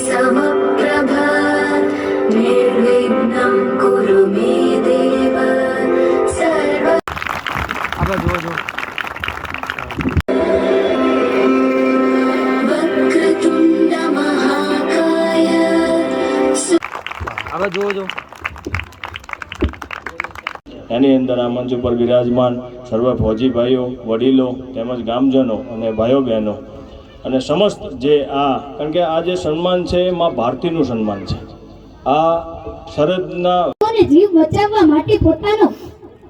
समप्रभा निर्विघ्नं कुरु मे देव सर्व वक्रतुंड महाकाय એની અંદર આ મંચ ઉપર વિરાજમાન સર્વ ફૌજી ભાઈઓ, વડીલો તેમજ ગામજનો અને ભાઈઓ બહેનો અને સમસ્ત જે કારણ કે આ જે સન્માન છે એ માં ભારતીનું સન્માન છે. આ સરહદના જીવ બચાવવા માટે પોતાનો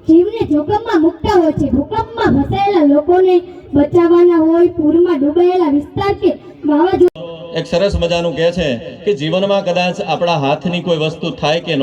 જીવને જોખમમાં મૂકતા હોય છે. ભૂકંપમાં ફસાયેલા લોકોને બચાવવાના હોય, પૂરમાં ડૂબાયેલા વિસ્તાર કે વાવાઝોડા. એક સરસ મજાનું કહે છે કે જીવનમાં કદાચ આપણા હાથની કોઈ વસ્તુ થાય કે ન